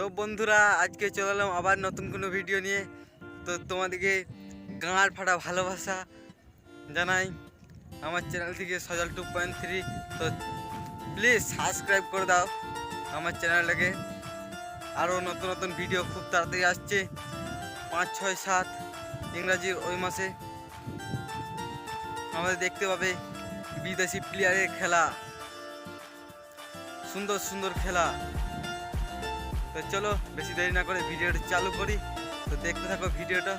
তো বন্ধুরা, আজকে চলে এলাম আবার নতুন কোনো ভিডিও নিয়ে। তো তোমাদেরকে গাঁড় ফাটা ভালোবাসা জানাই আমার চ্যানেল থেকে সজল 2.3। তো প্লিজ সাবস্ক্রাইব করে দাও আমার চ্যানেলটাকে। আরও নতুন নতুন ভিডিও খুব তাড়াতাড়ি আসছে, 5, 6, 7 ইংরাজির ওই মাসে আমাদের দেখতে পাবে বিদেশি প্লেয়ারের খেলা, সুন্দর সুন্দর খেলা। তো চলো বেশি দেরি না করে ভিডিওটা চালু করি। তো দেখতে থাকো ভিডিওটা,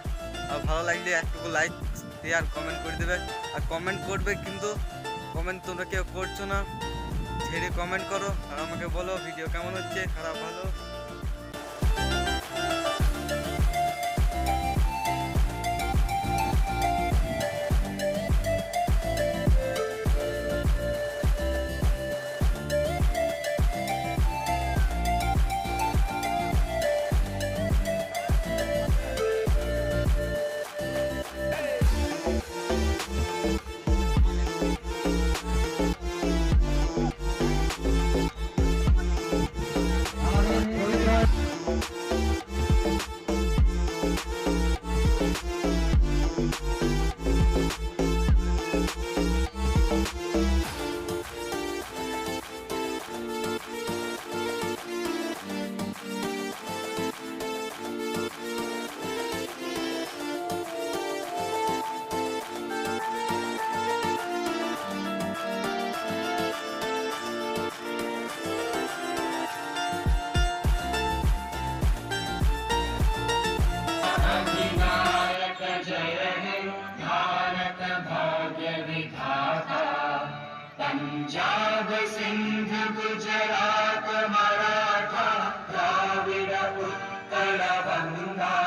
আর ভালো লাগলে একটু লাইক শেয়ার কমেন্ট করে দেবে। আর কমেন্ট করবে, কিন্তু কমেন্ট তোমরা কেউ করছো না, ছেড়ে কমেন্ট করো আর আমাকে বলো ভিডিও কেমন হচ্ছে, খারাপ ভালো। पंजाब सिंध गुजरात मराठा द्राविड उत्कल बंगा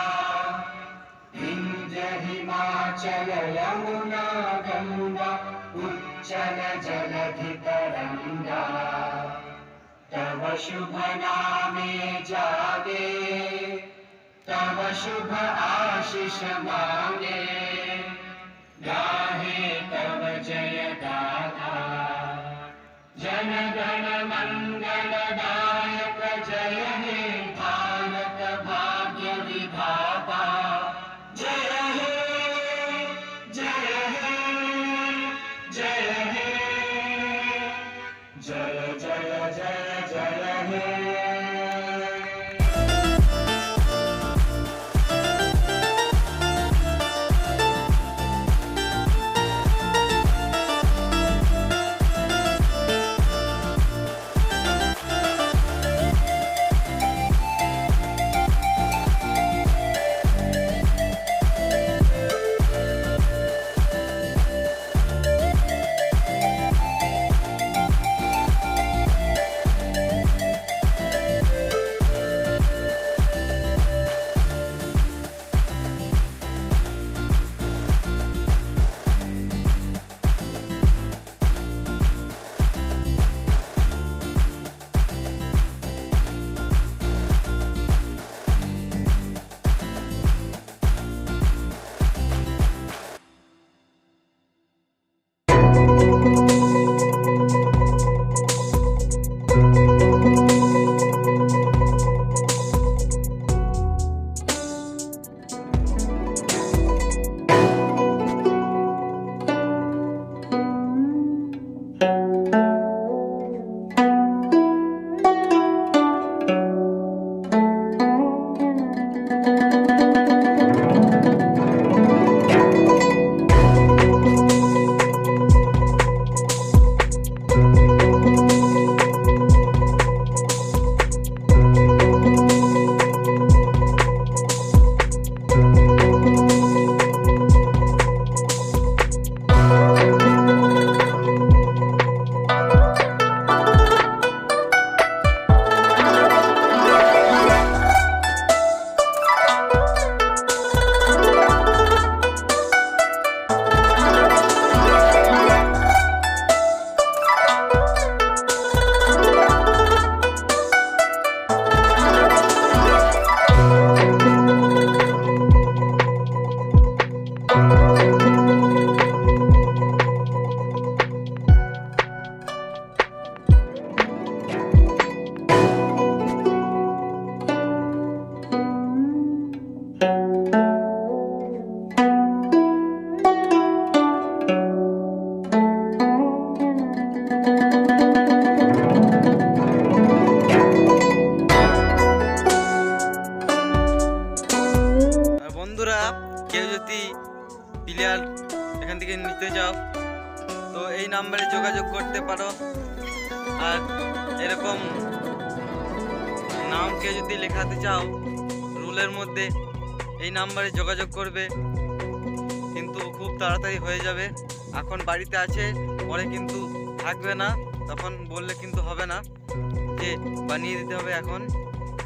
विंध्य हिमाचल यमुना गंगा उच्चल जलधि तरंगा तव शुभ नामे जागे तव शुभ आशीष मांगे गाहे तव जय गाथा जन गण मंगल दायक जय हे भारत भाग्य विधाता जय हे जय हे जय हे जय जय जय जय हे। ক্লিয়ার এখান থেকে নিতে চাও তো এই নাম্বারে যোগাযোগ করতে পারো। আর এরকম নামকে যদি লেখাতে চাও রুলের মধ্যে এই নাম্বারে যোগাযোগ করবে, কিন্তু খুব তাড়াতাড়ি হয়ে যাবে। এখন বাড়িতে আছে, পরে কিন্তু থাকবে না, তখন বললে কিন্তু হবে না, যে বানিয়ে দিতে হবে এখন।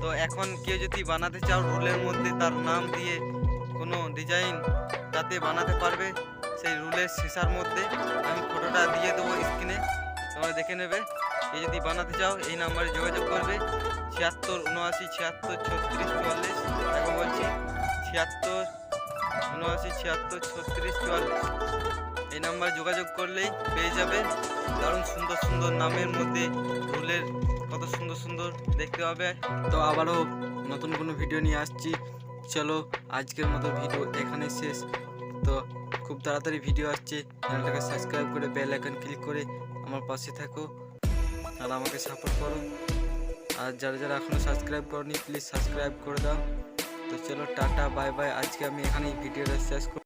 তো এখন কেউ যদি বানাতে চাও রুলের মধ্যে তার নাম দিয়ে কোনো ডিজাইন তাতে বানাতে পারবে, সেই রুলের সিসার মধ্যে আমি ফটোটা দিয়ে দেবো স্ক্রিনে, তোমরা দেখে নেবে। এই যদি বানাতে চাও এই নাম্বারে যোগাযোগ করবে 76 79 76 36 44। এখন বলছি 76 79 76 36 44, এই নাম্বারে যোগাযোগ করলেই পেয়ে যাবে। দারুণ সুন্দর সুন্দর নামের মধ্যে রুলের কত সুন্দর সুন্দর দেখতে হবে। তো আবারও নতুন কোনো ভিডিও নিয়ে আসছি, চলো আজকের মতো ভিডিও এখানে শেষ। তো খুব তাড়াতাড়ি ভিডিও আসছে, চ্যানেলটাকে সাবস্ক্রাইব করে বেল আইকন ক্লিক করে আমার পাশে থাকো আর আমাকে সাপোর্ট করো। আর যারা যারা এখনও সাবস্ক্রাইব করনি প্লিজ সাবস্ক্রাইব করে দাও। তো চলো টাটা বাই বাই, আজকে আমি এখানেই ভিডিওটা শেষ